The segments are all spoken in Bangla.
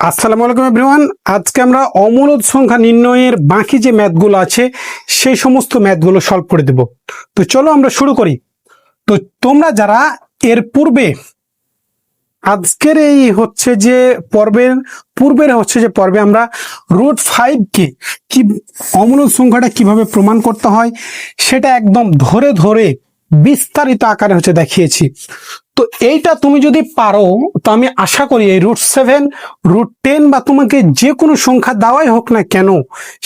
আসসালামু আলাইকুম এভরিওয়ান। আজকে আমরা অমূলদ সংখ্যা নির্ণয়ের বাকি যে ম্যাথগুলো আছে সেই সমস্ত ম্যাথগুলো সলভ করে দেব। তো চলো আমরা শুরু করি। তো তোমরা যারা এর পূর্বে আজকের এই হচ্ছে যে পর্বে আমরা √5 কে কি অমূলদ সংখ্যাটা কিভাবে প্রমাণ করতে হয় সেটা একদম ধরে ধরে বিস্তারিত আকারে দেখিয়েছি। তো এইটা তুমি যদি পারো তো আমি আশা করি এই √7 √10 বা তোমাকে যে কোনো সংখ্যা দেওয়াই হোক না কেন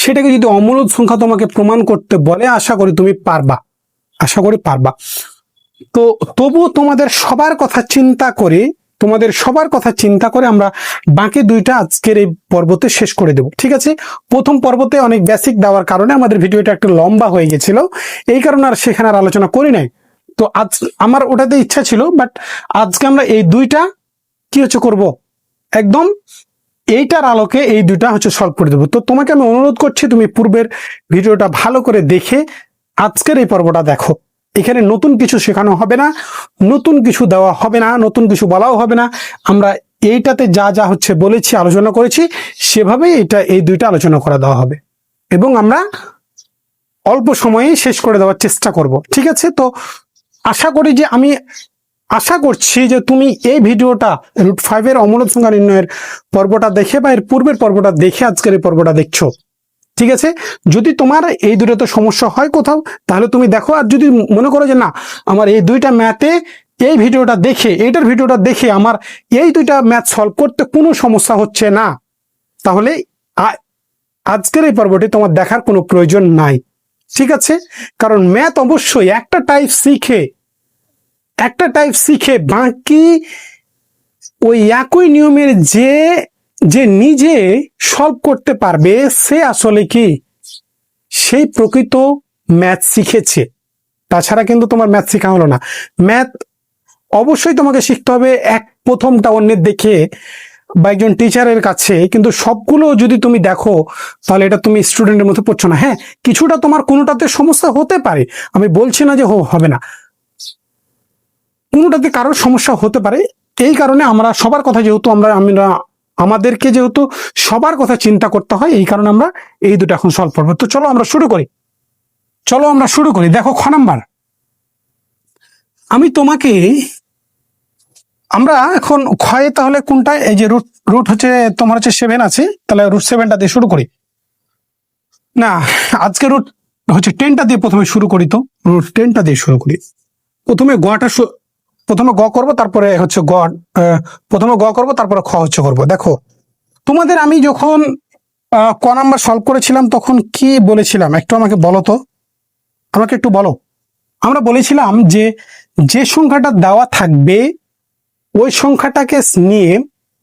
সেটাকে যদি অমূলদ সংখ্যা তোমাকে প্রমাণ করতে বলে আশা করি তুমি পারবা। তো তবু তোমাদের সবার কথা চিন্তা করে আমরা বাকি দুইটা আজকের এই পর্বতে শেষ করে দেব, ঠিক আছে? প্রথম পর্বতে অনেক বেসিক দেওয়ার কারণে আমাদের ভিডিওটা একটু লম্বা হয়ে গেছিল, এই কারণে আর সেখানে আর আলোচনা করি নাই। তো আজ আমার ওটাতে ইচ্ছা ছিল, বাট আজকে আমরা এই দুইটা করব একদম এইটার আলোকে এই দুইটা সলভ করে দেবো। তো তোমাকে আমি অনুরোধ করছি তুমি পূর্বের ভিডিওটা ভালো করে দেখে আজকের এই পর্বটা দেখো। এখানে নতুন কিছু শেখানো হবে না, নতুন কিছু দেওয়া হবে না, নতুন কিছু বলাও হবে না। আমরা এইটাতে যা যা বলেছি, আলোচনা করেছি সেভাবেই এই দুইটা আলোচনা করা দেওয়া হবে এবং আমরা অল্প সময়ে শেষ করে দেওয়ার চেষ্টা করব, ঠিক আছে? তো আমি আশা করছি যে তুমি এই ভিডিওটা √5 এর অমূলদ সংখ্যা নির্ণয়ের পর্বটা দেখে বা এর পূর্বের পর্বটা দেখে আজকের এই পর্বটা দেখছো, ঠিক আছে? যদি তোমার এই দুটোতে সমস্যা হয় কোথাও তাহলে তুমি দেখো, আর যদি মনে করো যে না আমার এই দুইটা ম্যাথে এইটার ভিডিওটা দেখে আমার এই দুইটা ম্যাথ সলভ করতে কোনো সমস্যা হচ্ছে না, তাহলে আজকের এই পর্বটি তোমার দেখার কোনো প্রয়োজন নাই, ঠিক আছে? কারণ ম্যাথ অবশ্যই একটা টাইপ শিখে বাকি ওই একই নিয়মের যে নিজে সলভ করতে পারবে সে আসলে কি সেই প্রকৃত ম্যাথ শিখেছে। তাছাড়া কিন্তু তোমার ম্যাথ শেখা হলো না। ম্যাথ অবশ্যই তোমাকে শিখতে হবে প্রথমটা অন্যের দেখে বা একজন টিচারের কাছে, কিন্তু সবগুলো যদি তুমি দেখো তাহলে এটা তুমি স্টুডেন্টের মধ্যে পড়ছো না। হ্যাঁ, কিছুটা তোমার কোনোটাতে সমস্যা হতে পারে, আমি বলছি না যে হবে না, কোনোটাতে কারোর সমস্যা হতে পারে। এই কারণে আমরা সবার কথা আমাদেরকে যেহেতু সবার কথা চিন্তা করতে হয়, এই কারণে আমরা এই দুটো এখন সলভ করবো। তো চলো আমরা শুরু করি। দেখো খ নাম্বার, আমরা এখন ক্ষয়ে তাহলে কোনটা, এই যে রুট তোমার 7 আছে, তাহলে √7টা দিয়ে শুরু করি না, আজকে √10টা দিয়ে প্রথমে শুরু করি। তো √10টা দিয়ে শুরু করি। প্রথমে গ করবো, তারপরে প্রথমে গ করবো, তারপরে খ করবো। দেখো তোমাদের আমি যখন ক নাম্বার সলভ করেছিলাম তখন কি বলেছিলাম একটু আমাকে একটু বলো। আমরা বলেছিলাম যে সংখ্যাটা দেওয়া থাকবে ওই সংখ্যাটাকে নিয়ে,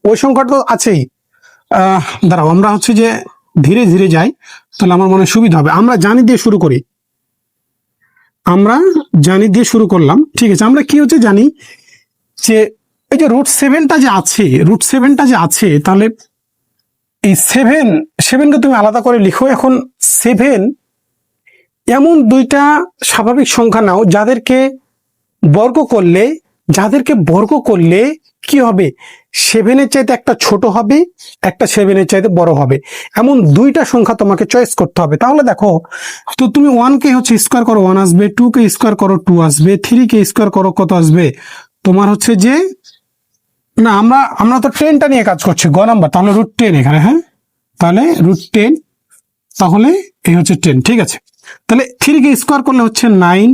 ওই সংখ্যাটা তো আছেই, দাঁড়াও আমরা যে ধীরে ধীরে যাই তাহলে আমার মনে সুবিধা হবে। আমরা জানি দিয়ে শুরু করলাম, ঠিক আছে? আমরা কি জানি যে এই যে √7টা যে আছে, তাহলে এই 7কে তুমি আলাদা করে লিখো। এখন 7 এমন দুইটা স্বাভাবিক সংখ্যা নাও যাদেরকে বর্গ করলে কি হবে, 7-এর চাইতে একটা ছোট হবে, একটা 7-এর চাইতে বড় হবে, এমন দুইটা সংখ্যা তোমাকে চয়েস করতে হবে। তাহলে দেখো, তো তুমি 1কে স্কোয়ার করো 1 আসবে, 2কে স্কোয়ার করো 2 আসবে, 3কে স্কোয়ার করো কত আসবে তোমার যে না, আমরা তো 10টা নিয়ে কাজ করছি, গ নাম্বার, তাহলে √10 এখানে। হ্যাঁ, তাহলে √10, তাহলে এই 10, ঠিক আছে? তাহলে 3কে স্কোয়ার করলে 9,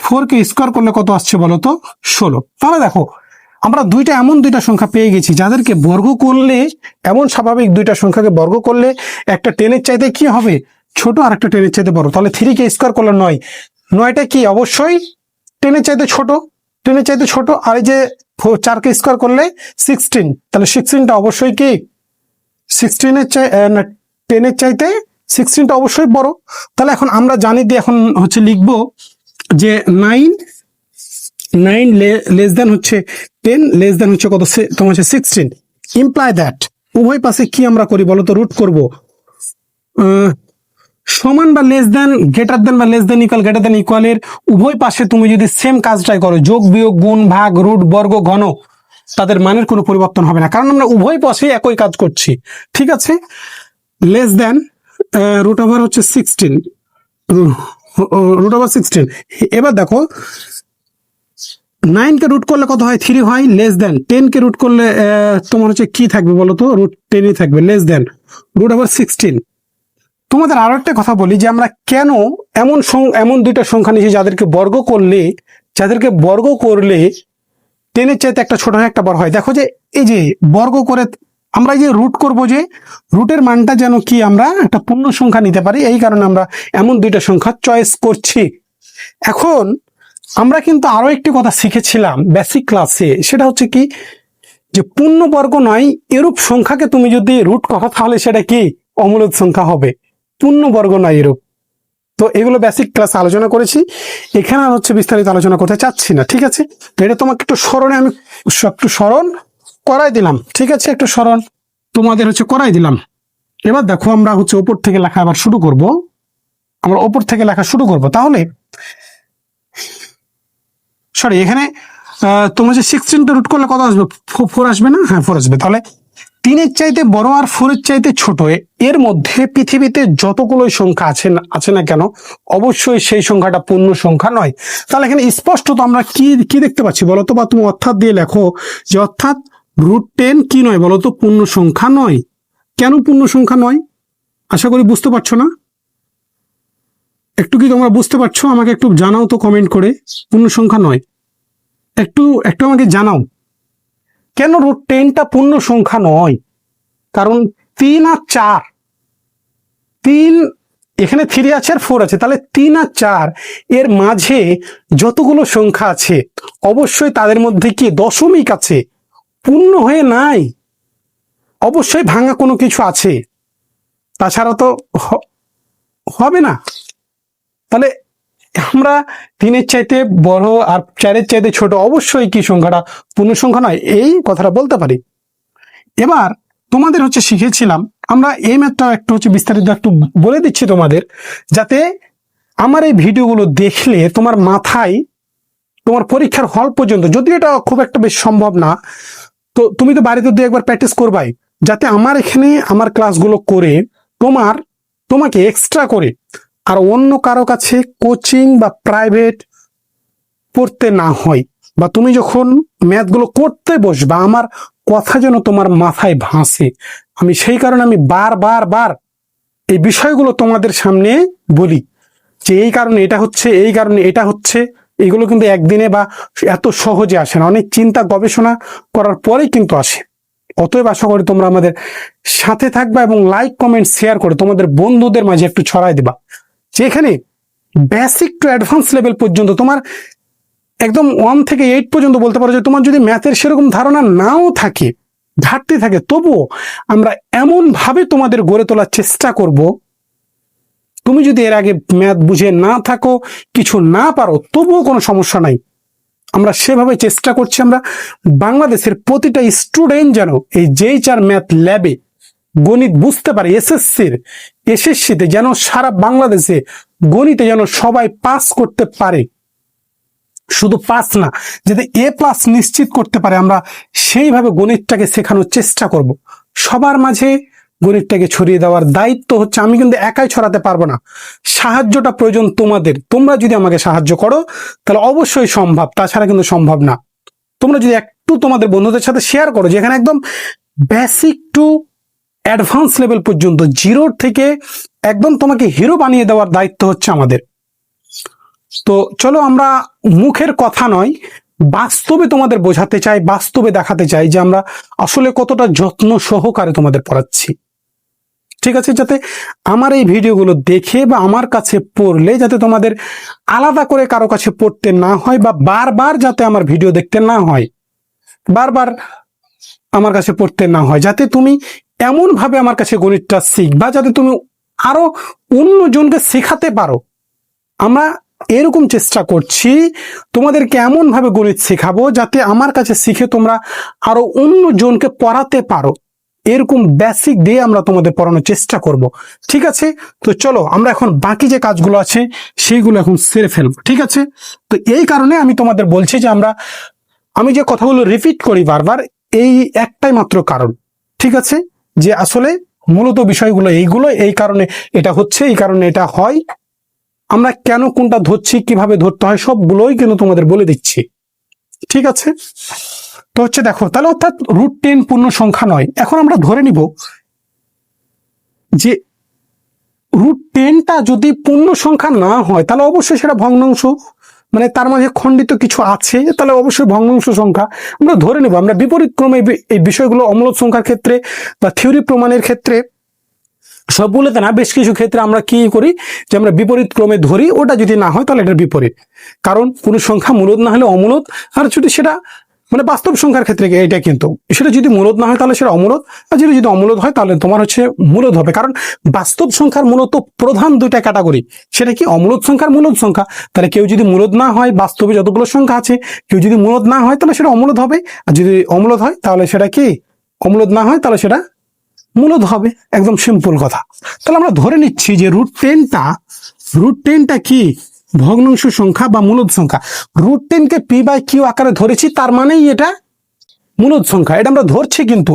4কে স্কোয়ার করলে কত আসছে বলো তো 16। তাহলে দেখো আমরা এমন দুইটা সংখ্যা পেয়ে গেছি যাদেরকে বর্গ করলে, এমন স্বাভাবিক দুইটা সংখ্যাকে বর্গ করলে একটা 10-এর চাইতে কি হবে ছোট, আর একটা 10-এর চাইতে বড়। তাহলে 3কে স্কোয়ার করলে 9টা কি অবশ্যই 10-এর চাইতে ছোট, আর এই যে 4কে স্কোয়ার করলে 16, তাহলে 16টা অবশ্যই কি 10-এর চাইতে 16টা অবশ্যই বড়। তাহলে এখন আমরা জানি দিয়ে এখন লিখবো যে 9 লেস দেন 10 লেস দেন কত তোমার 16, ইমপ্লাই দ্যাট উভয় পাশে কি আমরা করি বলতো, রুট করব, সমান বা লেস দেন, গ্রেটার দেন বা less than equal, greater than ইকুয়ালের উভয় পাশে তুমি যদি সেম কাজটাই করো, যোগ বিয়োগ গুণ ভাগ রুট বর্গ ঘন, তাদের মানের কোনো পরিবর্তন হবে না, কারণ আমরা উভয় পাশে একই কাজ করছি। ঠিক আছে, লেস দেন রুট ওভার হচ্ছে 16, রুট ওভার 16। এবার দেখো 9 কে রুট করলে কত হয়? 3 হয়। লেস দেন 10 কে রুট করলে তোমার হচ্ছে কি থাকবে বলো তো? রুট 10ই থাকবে। Less than root over 16। তোমাদের আরো একটা কথা বলি যে আমরা কেন এমন দুইটা সংখ্যা নিয়েছি যাদেরকে বর্গ করলে 10-এর চাইতে একটা ছোট হয় একটা বড় হয়। দেখো যে এই যে বর্গ করে আমরা যে রুট করব, যে রুটের মানটা যেন কি আমরা একটা পূর্ণ সংখ্যা নিতে পারি, এই কারণে আমরা এমন দুইটা সংখ্যা চয়েস করছি। এখন আমরা কিন্তু আরো একটি কথা শিখেছিলাম বেসিক ক্লাসে, সেটা হচ্ছে কি যে পূর্ণবর্গ নয় এরূপ সংখ্যাকে তুমি যদি রুট করো তাহলে সেটা কি অমূলদ সংখ্যা হবে, পূর্ণবর্গ নয় এরূপ। তো এগুলো বেসিক ক্লাস আলোচনা করেছি, এখানে আর হচ্ছে বিস্তারিত আলোচনা করতে চাচ্ছি না। ঠিক আছে, তো এটা তোমাকে একটু স্মরণ করাই দিলাম। ঠিক আছে, একটু স্মরণ তোমাদের হচ্ছে করাই দিলাম। এবার দেখো আমরা হচ্ছে ওপর থেকে লেখা আবার শুরু করব। আমরা ওপর থেকে লেখা শুরু করব। তাহলে সরি, এখানে তোমরা যে 16 রুট করলে কত আসবে? 4 আসবে না? হ্যাঁ, 4 আসবে। তাহলে 3-এর চাইতে বড় আর 4-এর চাইতে ছোট, এর মধ্যে পৃথিবীতে যতগুলো সংখ্যা আছে না কেন, অবশ্যই সেই সংখ্যাটা পূর্ণ সংখ্যা নয়। তাহলে এখানে স্পষ্টত আমরা কি দেখতে পাচ্ছি বলতো? বা তুমি অর্থাৎ দিয়ে লেখো যে অর্থাৎ √10 কি নয় বলতো? পূর্ণ সংখ্যা নয়। কেন পূর্ণ সংখ্যা নয়? আশা করি বুঝতে পারছো না? একটু কি তোমরা বুঝতে পারছো? আমাকে একটু জানাও তো কমেন্ট করে, পূর্ণ সংখ্যা নয়। একটু আমাকে জানাও কেন √10টা পূর্ণ সংখ্যা নয়। কারণ 3 আর 4, 3 এখানে 3 আছে আর 4 আছে, তাহলে 3 আর 4 এর মাঝে যতগুলো সংখ্যা আছে অবশ্যই তাদের মধ্যে কি দশমিক আছে, পূর্ণ হয়ে নাই, অবশ্যই ভাঙা কোনো কিছু আছে, তাছাড়া তো হবে না। তাহলে আমরা 3-এর চাইতে বড় আর 4-এর চাইতে ছোট, অবশ্যই কি সংখ্যাটা পূর্ণ সংখ্যা নয়, এই কথাটা বলতে পারি। এবার তোমাদের হচ্ছে শিখেছিলাম আমরা এই ম্যাথটা একটু হচ্ছে বিস্তারিত একটু বলে দিচ্ছি তোমাদের, যাতে আমার এই ভিডিওগুলো দেখলে তোমার মাথায়, তোমার পরীক্ষার হল পর্যন্ত, যদিও এটা খুব একটা বেশ সম্ভব না, তো তুমি তো বাড়িতে 2-একবার প্র্যাকটিস করবাই, যাতে আমার এখানে আমার ক্লাসগুলো করে তোমাকে এক্সট্রা করে আর অন্য কারো কাছে কোচিং বা প্রাইভেট পড়তে না হয়, বা তুমি যখন ম্যাথগুলো করতে বসবা আমার কথা যেন তোমার মাথায় ভাসে। আমি সেই কারণে আমি বার এই বিষয়গুলো তোমাদের সামনে বলি যে এই কারণে এটা হচ্ছে, এই কারণে এটা হচ্ছে। এগুলো কিন্তু একদিনে বা এত সহজে আসে না, অনেক চিন্তা গবেষণা করার পরেই কিন্তু আসে। অতএব আশা করি তোমরা আমাদের সাথে থাকবা এবং লাইক কমেন্ট শেয়ার করে তোমাদের বন্ধুদের মাঝে একটু ছড়াই দিবা, যেখানে বেসিক টু অ্যাডভান্স লেভেল পর্যন্ত তোমার একদম 1 থেকে 8 পর্যন্ত বলতে পারো যে তোমার যদি ম্যাথের সেরকম ধারণা নাও থাকে, ঘাটতি থাকে, তবুও আমরা এমন ভাবে তোমাদের গড়ে তোলার চেষ্টা করব, তুমি যদি এর আগে ম্যাথ বুঝে না থাকো, কিছু না পারো, তবুও কোনো সমস্যা নাই। আমরা সেভাবে চেষ্টা করছি আমরা বাংলাদেশের প্রতিটা স্টুডেন্ট যেন এই JEE ম্যাথ ল্যাবে গণিত বুঝতে পারে, এসএসসিতে যেন সারা বাংলাদেশে গণিতে যেন সবাই পাস করতে পারে, শুধু পাস না, যাতে A+ নিশ্চিত করতে পারে। আমরা সেইভাবে গণিতটাকে শেখানোর চেষ্টা করব। সবার মাঝে গণিতটাকে ছড়িয়ে দেওয়ার দায়িত্ব হচ্ছে, আমি কিন্তু একাই ছড়াতে পারবো না, সাহায্যটা প্রয়োজন তোমাদের। তোমরা যদি আমাকে সাহায্য করো তাহলে অবশ্যই সম্ভব, তাছাড়া কিন্তু সম্ভব না। তোমরা যদি একটু তোমাদের বন্ধুদের সাথে শেয়ার করো, যেখানে একদম বেসিক টু অ্যাডভান্স লেভেল পর্যন্ত, 0 থেকে একদম তোমাকে হিরো বানিয়ে দেওয়ার দায়িত্ব হচ্ছে আমাদের। তো চলো আমরা মুখের কথা নয়, বাস্তবে তোমাদের বোঝাতে চাই, বাস্তবে দেখাতে চাই যে আমরা আসলে কতটা যত্ন সহকারে তোমাদের পড়াচ্ছি। ঠিক আছে, যাতে আমার এই ভিডিওগুলো দেখে বা আমার কাছে পড়লে যাতে তোমাদের আলাদা করে কারো কাছে পড়তে না হয়, বা বারবার যাতে আমার ভিডিও দেখতে না হয়, বারবার আমার কাছে পড়তে না হয়, যাতে তুমি এমন ভাবে আমার কাছে গণিতটা শিখবা যাতে তুমি আরো অন্যজনকে শেখাতে পারো। আমরা এরকম চেষ্টা করছি তোমাদেরকে এমন ভাবে গণিত শেখাবো যাতে আমার কাছে শিখে তোমরা আরো অন্যজনকে পড়াতে পারো। এরকম বেসিক দিয়ে আমরা তোমাদের পড়ানোর চেষ্টা করব। ঠিক আছে, তো চলো আমরা এখন বাকি যে কাজগুলো আছে সেইগুলো এখন সেরে ফেলবো। ঠিক আছে, তো এই কারণে আমি তোমাদের বলছি যে আমি যে কথাগুলো রিপিট করি বারবার, এই একটাই মাত্র কারণ, ঠিক আছে, যে আসলে মূলত বিষয়গুলো এইগুলো, এই কারণে এটা হচ্ছে, এই কারণে এটা হয়, আমরা কেন কোনটা ধরছি, কিভাবে ধরতে হয়, সবগুলোই কিন্তু তোমাদের বলে দিচ্ছি, ঠিক আছে। তো হচ্ছে দেখো, তাহলে অর্থাৎ √10 পূর্ণ সংখ্যা নয়। এখন আমরা ধরে নিব যে √10টা যদি পূর্ণ সংখ্যা না হয় তাহলে অবশ্যই সেটা ভগ্নাংশ, মানে তার মাঝে খণ্ডিত কিছু আছে, তাহলে অবশ্যই ভগ্নাংশ সংখ্যা আমরা ধরে নেব। আমরা বিপরীত ক্রমে এই বিষয়গুলো অমূলক সংখ্যার ক্ষেত্রে বা থিওরি প্রমাণের ক্ষেত্রে, সবগুলোতে না, বেশ কিছু ক্ষেত্রে আমরা কি করি, যে আমরা বিপরীত ক্রমে ধরি, ওটা যদি না হয় তাহলে এটার বিপরীত, কারণ কোনো সংখ্যা মূলদ না হলে অমূলদ, আর যদি সেটা মানে বাস্তব সংখ্যার ক্ষেত্রে এটা কিন্তু সেটা যদি মূলদ না হয় তাহলে সেটা অমূলদ, আর যদি অমূলদ হয় তাহলে তোমার হচ্ছে মূলদ হবে। কারণ বাস্তব সংখ্যার মূলত প্রধান দুইটা ক্যাটাগরি, সেটা কি অমূলদ সংখ্যার মূলদ সংখ্যা। তাহলে কেউ যদি মূলদ না হয়, বাস্তবে যতগুলো সংখ্যা আছে, কেউ যদি মূলদ না হয় তাহলে সেটা অমূলদ হবে, আর যদি অমূলদ হয় তাহলে সেটা কি, অমূলদ না হয় তাহলে সেটা মূলদ হবে। একদম সিম্পল কথা। তাহলে আমরা ধরে নিচ্ছি যে √10টা কি ভগ্নাংশ সংখ্যা বা মূলদ সংখ্যা। √10কে p/q আকারে ধরেছি, তার মানেই এটা মূলদ সংখ্যা, এটা আমরা ধরছি। কিন্তু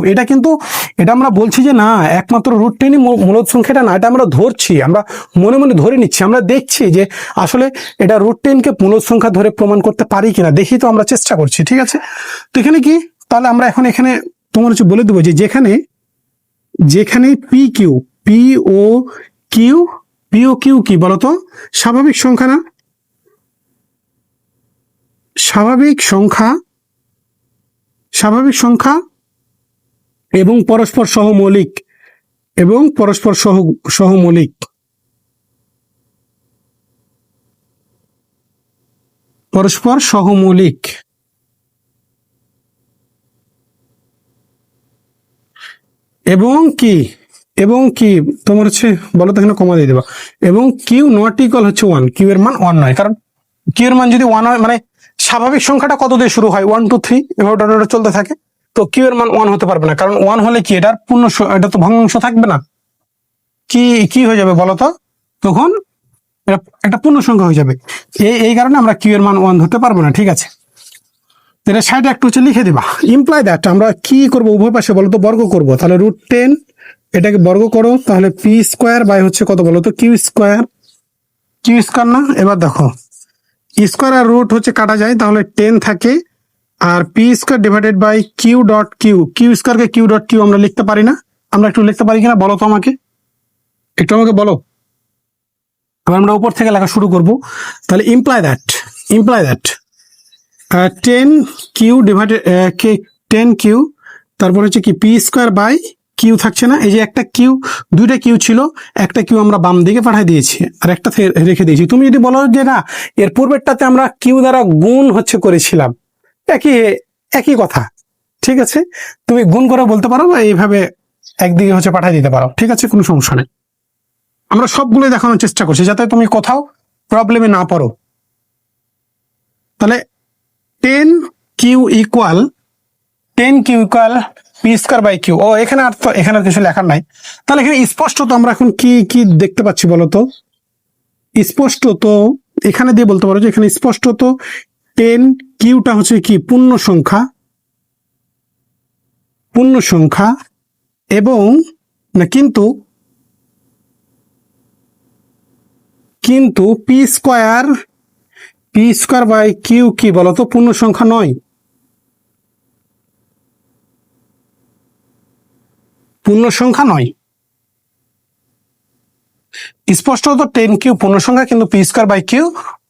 এটা আমরা বলছি যে না, একমাত্র √10ই মূলদ সংখ্যাটা না, এটা আমরা ধরছি, আমরা মনে মনে ধরে নিচ্ছি। আমরা দেখছি যে আসলে এটা √10কে মূলদ সংখ্যা ধরে প্রমাণ করতে পারি কিনা, দেখি তো, আমরা চেষ্টা করছি, ঠিক আছে। তো এখানে কি, তাহলে আমরা এখন এখানে তোমার হচ্ছে বলে দেবো যে যেখানে PQ কি বলতো, স্বাভাবিক সংখ্যা না, স্বাভাবিক সংখ্যা এবং পরস্পর সহমৌলিক, এবং কি তোমার হচ্ছে বলো তো, এখানে কমা দিয়ে দেবা, এবং কিউ নট ইকুয়াল হচ্ছে 1, কিউ এর মান 1 নয়। কারণ কিউ এর মান যদি 1 হয়, মানে স্বাভাবিক সংখ্যাটা কত দিয়ে শুরু হয়, 1 2 3 এভাবে চলতে থাকে, তো কিউ এর মান 1 হতে পারবে না। কারণ 1 হলে কি, এটার এটা তো ভগ্নাংশ থাকবে না, কি হয়ে যাবে বলো তো, তখন এটা একটা পূর্ণ সংখ্যা হয়ে যাবে। এই কারণে আমরা কিউ এর মান 1 ধরতে পারবো না, ঠিক আছে। এটা সাইডে একটু হচ্ছে লিখে দিবা। ইমপ্লাই দ্যাট আমরা কি করব, উভয় পাশে বলো তো বর্গ করব। তাহলে √10 এটাকে বর্গ করো, তাহলে p² বাই হচ্ছে কত বলো তো, কিউ স্কোয়ার না। এবার দেখো, স্কোয়ার আর রুট হচ্ছে কাটা যায়, তাহলে 10 থাকে, আর p² ডিভাইডেড বাই কিউ স্কোয়ারকে কিউ আমরা লিখতে পারি না, আমরা একটু লিখতে পারি কিনা বলো তো, একটু আমাকে বলো। এবার আমরা উপর থেকে লেখা শুরু করব। তাহলে imply that 10q divided 10q, তারপর হচ্ছে কি p² বাই কিউ থাকছে না, এই যে একটা কিউ, দুইটা কিউ ছিল, একটা কিউ আমরা বাম দিকে পাঠিয়ে দিয়েছি আর একটা রেখে দিয়েছি। তুমি যদি বলো যে না, এর পূর্বেরটাতে আমরা কিউ দ্বারা গুণ হচ্ছে করেছিলাম, একই কথা, ঠিক আছে, তুমি গুণ করে বলতে পারো বা এইভাবে একদিকে হচ্ছে পাঠিয়ে দিতে পারো, ঠিক আছে, কোনো সমস্যা নেই। আমরা সবগুলো দেখানোর চেষ্টা করছি যাতে তুমি কোথাও প্রবলেমে না পড়ো। তাহলে 10q equal p² by Q. ও এখানে আর কিছু লেখার নাই। তাহলে এখানে স্পষ্ট তো আমরা এখন কি দেখতে পাচ্ছি বলতো, স্পষ্ট তো এখানে দিয়ে বলতে পারো যে এখানে স্পষ্ট তো 10qটা হচ্ছে কি পূর্ণ সংখ্যা, এবং না কিন্তু p² বাই কিউ কি বলতো, পূর্ণ সংখ্যা নয়, স্পষ্টত 10q পূর্ণ সংখ্যা, কিন্তু p² বাই কিউ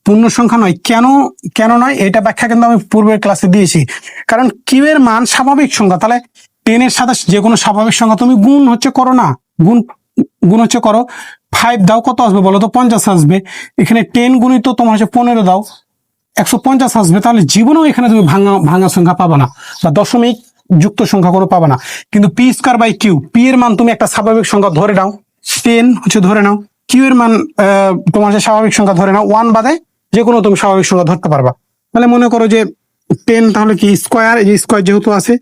পূর্ণ সংখ্যা নয়। কেন নয়, এটা ব্যাখ্যা কিন্তু আমি পূর্বের ক্লাসে দিয়েছি। কারণ কিউ এর মান স্বাভাবিক সংখ্যা, তাহলে 10 এর সাথে যে কোনো স্বাভাবিক সংখ্যা তুমি গুণ হচ্ছে করো না, গুণ হচ্ছে করো, 5 দাও কত আসবে বলো তো, 50 আসবে। এখানে 10 গুণিত তোমার হচ্ছে 15 দাও, 150 আসবে। তাহলে জীবনেও এখানে তুমি ভাঙা সংখ্যা পাবা না, বা দশমিক যুক্ত সংখ্যা কোনো পাবা না। কিন্তু p² বাই কিউ, পি এর মান তুমি একটা স্বাভাবিক সংখ্যা ধরে নাও, 10 হচ্ছে ধরে নাও, কিউ এর মান তোমার যে স্বাভাবিক সংখ্যা ধরে নাও, 1 বাদে যে কোনো তুমি স্বাভাবিক সংখ্যা ধরতে পারবা। তাহলে মনে করো যে 10, তাহলে কি স্কোয়ার, এই যে স্কোয়ার যেহেতু আছে,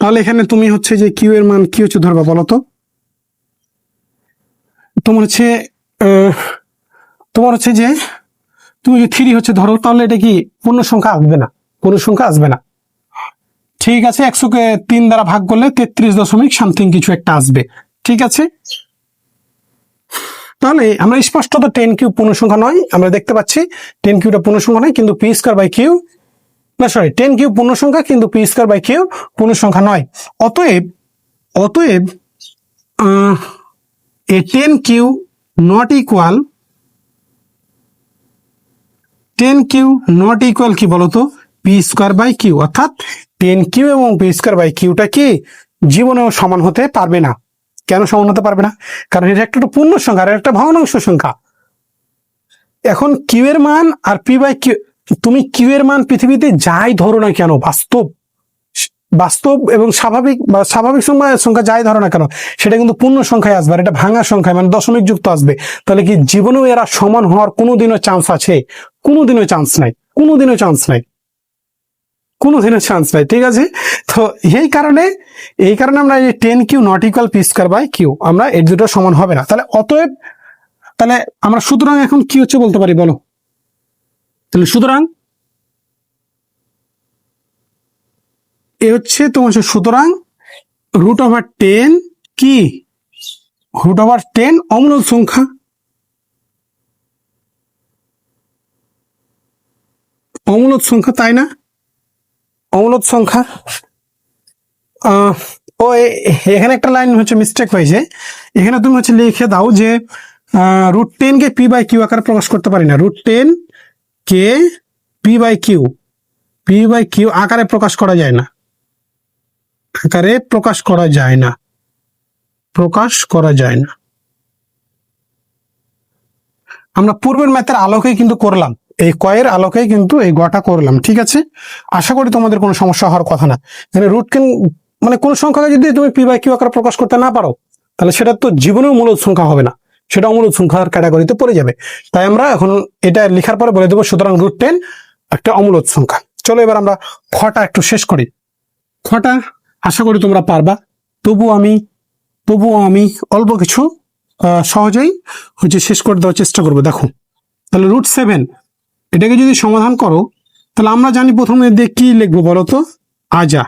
তাহলে এখানে তুমি হচ্ছে যে কিউ এর মান কি হচ্ছে ধরবা বলো তো, তোমার হচ্ছে যে তুমি যে 3 হচ্ছে ধরো, তাহলে এটা কি পূর্ণ সংখ্যা আসবে না, ঠিক আছে, 100-কে 3 দ্বারা ভাগ করলে 33 দশমিক সামথিং কিছু একটা আসবে। ঠিক আছে, তাহলে আমরা স্পষ্টত 10 কিউব পূর্ণ সংখ্যা নয়, আমরা দেখতে পাচ্ছি 10 কিউবটা পূর্ণ সংখ্যা নয়, কিন্তু পি স্কয়ার বাই কিউ, না সরি 10 কিউব পূর্ণ সংখ্যা কিন্তু পি স্কয়ার বাই কিউ পূর্ণ সংখ্যা নয়। অতএব অতএব a 10 Q not equal 10 Q not equal কি বলতো, পি স্কয়ার বাই কিউ। অর্থাৎ 10 কিউ এবং পি স্কয়ার বাই কিউটা কি জীবনেও সমান হতে পারবে না। কেন সমান হতে পারবে না? কারণ এটা একটা পূর্ণ সংখ্যা আর একটা ভগ্নাংশ সংখ্যা। এখন কিউ এর মান আর পি বাই কিউ, তুমি কিউ এর মান পৃথিবীতে যাই ধরো না কেন, বাস্তব এবং স্বাভাবিক বা স্বাভাবিক সংখ্যা যাই ধরো না কেন, সেটা কিন্তু পূর্ণ সংখ্যায় আসবে, আর এটা ভাঙা সংখ্যায় মানে দশমিক যুক্ত আসবে। তাহলে কি জীবনেও এরা সমান হওয়ার কোনোদিনও চান্স আছে? কোনোদিনও চান্স নাই, কোনোদিনও চান্স নাই, কোনোদিনও চান্স নাই। ঠিক আছে, তো এই কারণে আমরা এই 10 Q not equal P square by Q, আমরা এর দুটো সমান হবে না। তাহলে অতএব তাহলে আমরা সুতরাং এখন কি হচ্ছে বলতে পারি বলো? তাহলে সুতরাং এ হচ্ছে তোমার সুতরাং √10 কি √10 অমূলদ সংখ্যা। অমূলদ সংখ্যা, তাই না? অমূলদ সংখ্যা। ও এখানে একটা লাইন হচ্ছে মিস্টেক হয়েছে, এখানে তুমি হচ্ছে লিখে দাও যে √10 কে পি বাই কিউ আকারে প্রকাশ করতে পারি না। √10 কে পি বাই কিউ আকারে প্রকাশ করা যায় না, আকারে প্রকাশ করা যায় না, প্রকাশ করা যায় না। আমরা পূর্বের ম্যাথের আলোকেই কিন্তু করলাম, এই কয়ের আলোকেই কিন্তু এই গটা করলাম। ঠিক আছে, আশা করি তোমাদের কোনো সমস্যা হওয়ার কথা না। মানে √10 মানে কোন সংখ্যাকে যদি তুমি পি বাই কিউ আকারে প্রকাশ করতে না পারো, তাহলে সেটা তো জীবনেও মূলদ সংখ্যা হবে না, সেটা অমূলদ সংখ্যার ক্যাটাগরিতে পড়ে যাবে। তাই আমরা এখন এটা লেখার পরে বলে দেবো সুতরাং √10 একটা অমূলদ সংখ্যা। চলো এবার আমরা খটা একটু শেষ করি। খটা আশা করি তোমরা পারবা, তবুও আমি অল্প কিছু সহজেই হচ্ছে শেষ করে দেওয়ার চেষ্টা করবো। দেখো, তাহলে √7 এটাকে যদি সমাধান করো, তাহলে আমরা জানি প্রথমে দিয়ে কি লিখবো বলো তো? আজা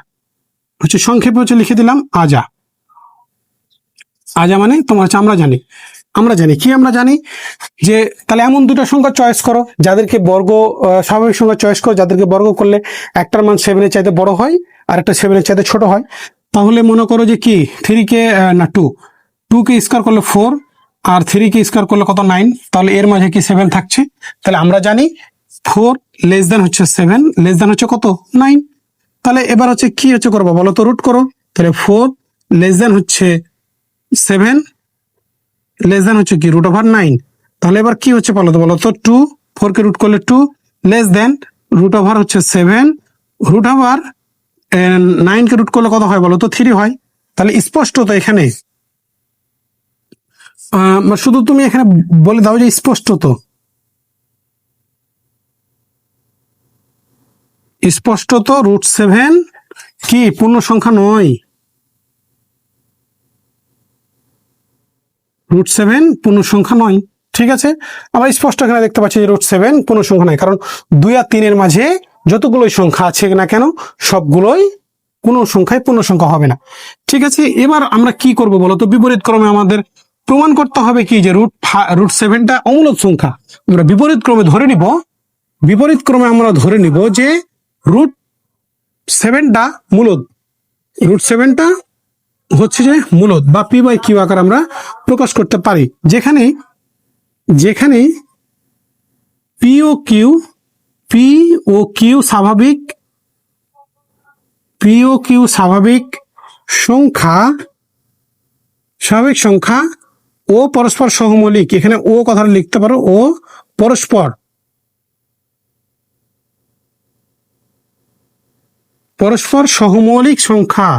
হচ্ছে সংক্ষেপে হচ্ছে লিখে দিলাম আজা। আজা মানে তোমার হচ্ছে আমরা জানি কি, আমরা জানি যে তাহলে এমন দুটো সংখ্যা চয়েস করো যাদেরকে বর্গ, স্বাভাবিক সংখ্যা চয়েস করো যাদেরকে বর্গ করলে একটার মান 7 এর চাইতে বড় হয় আর একটা 7 এর চাইতে ছোট হয়। তাহলে মনে করো যে কি 3 কে না 2 কে স্কয়ার করলে 4 আর 3 কে স্কয়ার করলে কত 9, তাহলে এর মাঝে কি 7 থাকছে। তাহলে আমরা জানি 4 লেস দেন হচ্ছে 7 লেস দেন হচ্ছে কত 9। তাহলে এবার হচ্ছে কি হচ্ছে করবো বলো তো? রুট করো। তাহলে 4 লেস দেন হচ্ছে 7 লেস দেন হচ্ছে কি √9। তাহলে এবার কি হচ্ছে বলো তো 2, 4 কে রুট করলে 2 লেস দেন √, হচ্ছে 7 √9 কে রুট করলে কত হয় বলো তো 3 হয়। তাহলে স্পষ্টত এখানে শুধু তুমি এখানে বলে দাও যে স্পষ্টত √7 কি পূর্ণ সংখ্যা নয়। √7 পূর্ণ সংখ্যা নয়। ঠিক আছে, আমরা স্পষ্ট এখানে দেখতে পাচ্ছি যে √7 পূর্ণ সংখ্যা নয়, কারণ 2 আর 3 এর মাঝে যতগুলোই সংখ্যা আছে না কেন সবগুলোই কোনো সংখ্যায় পূর্ণ সংখ্যা হবে না। ঠিক আছে, এবার আমরা কি করব বলো তো? বিপরীত ক্রমে আমাদের প্রমাণ করতে হবে কি যে √7টা অমূলদ সংখ্যা। আমরা বিপরীত ক্রমে আমরা ধরে নিব যে √7টা মূলদ, √7টা হচ্ছে যে মূলদ বা পি বাই কিউ আকার আমরা প্রকাশ করতে পারি, যেখানে পি ও কিউ স্বাভাবিক সংখ্যা ও পরস্পর সহমৌলিক। এখানে ও কথাটা লিখতে পারো, ও পরস্পর সহমৌলিক সংখ্যা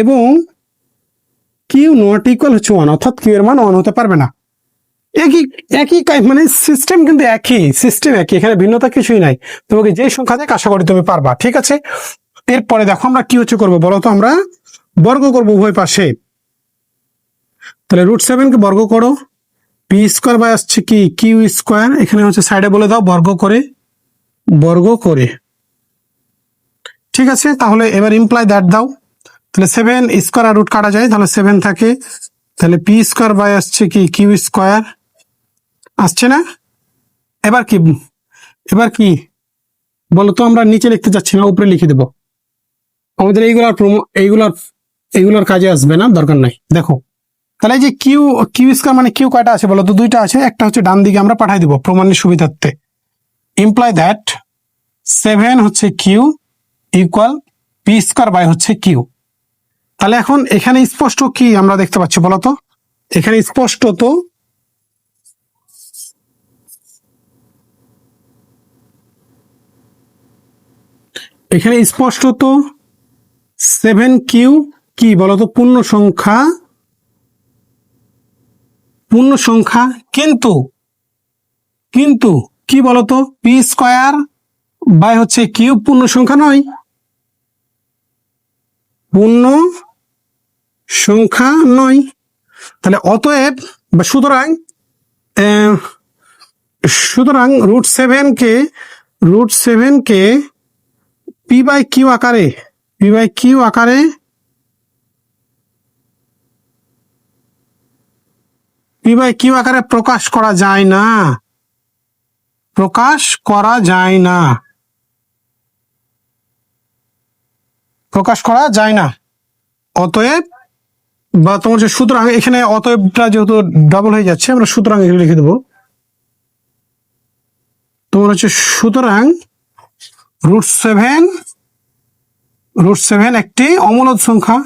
এবং কিউ নট ইকুয়াল হচ্ছে 1, অর্থাৎ কিউ এর মান 1 হতে পারবে না। একই মানে সিস্টেম কিন্তু একই, এখানে ভিন্নতা কিছুই নাই। তোমাকে যে সংখ্যা দেখ আশা করি তুমি পারবা। ঠিক আছে, এরপরে দেখো আমরা কি হচ্ছে করবো বলো তো? আমরা বর্গ করবো উভয় পাশে। তাহলে √7 কে বর্গ করো, পি স্কোয়ার বাই আসছে কি কিউ স্কোয়ার, এখানে হচ্ছে সাইডে বলে দাও বর্গ করে। ঠিক আছে, তাহলে এবার ইমপ্লাই দ্যাট দাও। তাহলে 7 স্কোয়ার আর রুট কাটা যায়, তাহলে 7 থাকে। তাহলে পি স্কোয়ার বাই আসছে কি কিউ স্কোয়ার, আসছে না? এবার কি বলো তো, আমরা নিচে লিখতে যাচ্ছি না, উপরে লিখে দেবো। আমাদের এইগুলার কাজে আসবে না, দরকার নাই। দেখো তাহলে এই যে কিউ স্কোয়ার মানে কিউ কয়টা আছে বলো তো? দুইটা আছে, একটা হচ্ছে ডান দিকে, আমরা পাঠাই দিব প্রমাণের সুবিধার্থে। ইমপ্লাই দ্যাট 7 হচ্ছে Q equal P square by হচ্ছে কিউ। তাহলে এখন এখানে স্পষ্ট কি আমরা দেখতে পাচ্ছি বলতো? এখানে স্পষ্টত এখানে স্পষ্টত 7 কিউ কি বলতো? পূর্ণ সংখ্যা, কিন্তু কি বলতো, পি স্কোয়ার বাই হচ্ছে কিউ পূর্ণ সংখ্যা নয়, তাহলে অতএব বা সুতরাং রুট সেভেন কে পি বাই কিউ আকারে প্রকাশ করা যায় না। অতএব বা তোমার যে সুতরাং, এখানে অতএবটা যেহেতু ডাবল হয়ে যাচ্ছে, আমরা সুতরাং এখানে লিখে দেবো। তোমার হচ্ছে সুতরাং রুট সেভেন একটি অমূলদ সংখ্যা,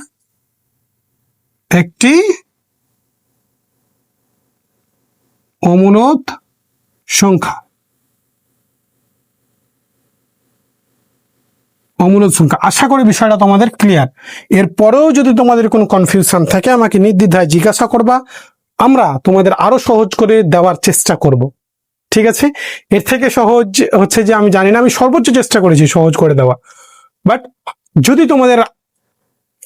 আশা করি বিষয়টা তোমাদের ক্লিয়ার। এরপরেও যদি তোমাদের কোনো কনফিউশন থাকে আমাকে নির্দ্বিধায় জিজ্ঞাসা করবা, আমরা তোমাদের আরো সহজ করে দেওয়ার চেষ্টা করব। ঠিক আছে, এর থেকে সহজ হচ্ছে যে আমি জানি না, আমি সর্বোচ্চ চেষ্টা করেছি সহজ করে দেওয়া, বাট যদি তোমাদের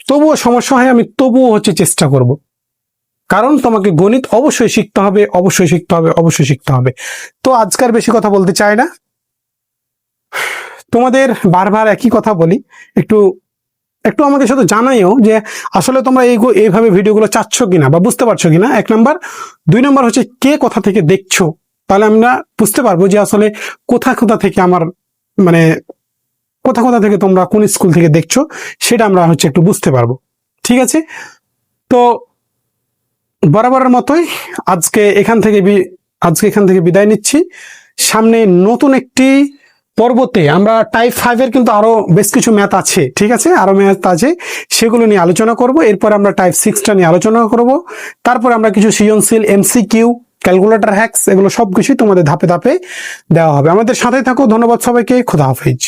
তবুও সমস্যা হয় আমি তবুও হচ্ছে চেষ্টা করব, কারণ তোমাকে গণিত অবশ্যই শিখতে হবে। তো আজকাল বেশি কথা বলতে চাই না, তোমাদের বারবার একই কথা বলি, একটু আমাকে শুধু জানাইও যে আসলে তোমরা এইভাবে ভিডিওগুলো চাচ্ছ কিনা বা বুঝতে পারছো কিনা, 1 নাম্বার। 2 নাম্বার হচ্ছে কে কোথা থেকে দেখছো, তাহলে আমরা বুঝতে পারবো যে আসলে কোথা থেকে আমার মানে কোথা থেকে তোমরা কোন স্কুল থেকে দেখছো, সেটা আমরা হচ্ছে একটু বুঝতে পারবো। ঠিক আছে, তো বরাবরের মতোই আজকে এখান থেকে বিদায় নিচ্ছি। সামনে নতুন একটি পর্বতে আমরা টাইপ 5 এর কিন্তু আরো বেশ কিছু ম্যাথ আছে, ঠিক আছে, আরো ম্যাথ আছে, সেগুলো নিয়ে আলোচনা করব। এরপর আমরা টাইপ 6টা নিয়ে আলোচনা করব। তারপর আমরা কিছু সৃজনশীল, এমসিকিউ, ক্যালকুলেটর হ্যাক্স, এগুলো সবকিছুই তোমাদের ধাপে ধাপে দেওয়া হবে। আমাদের সাথে থাকো। ধন্যবাদ সবাইকে। খোদা হাফেজ।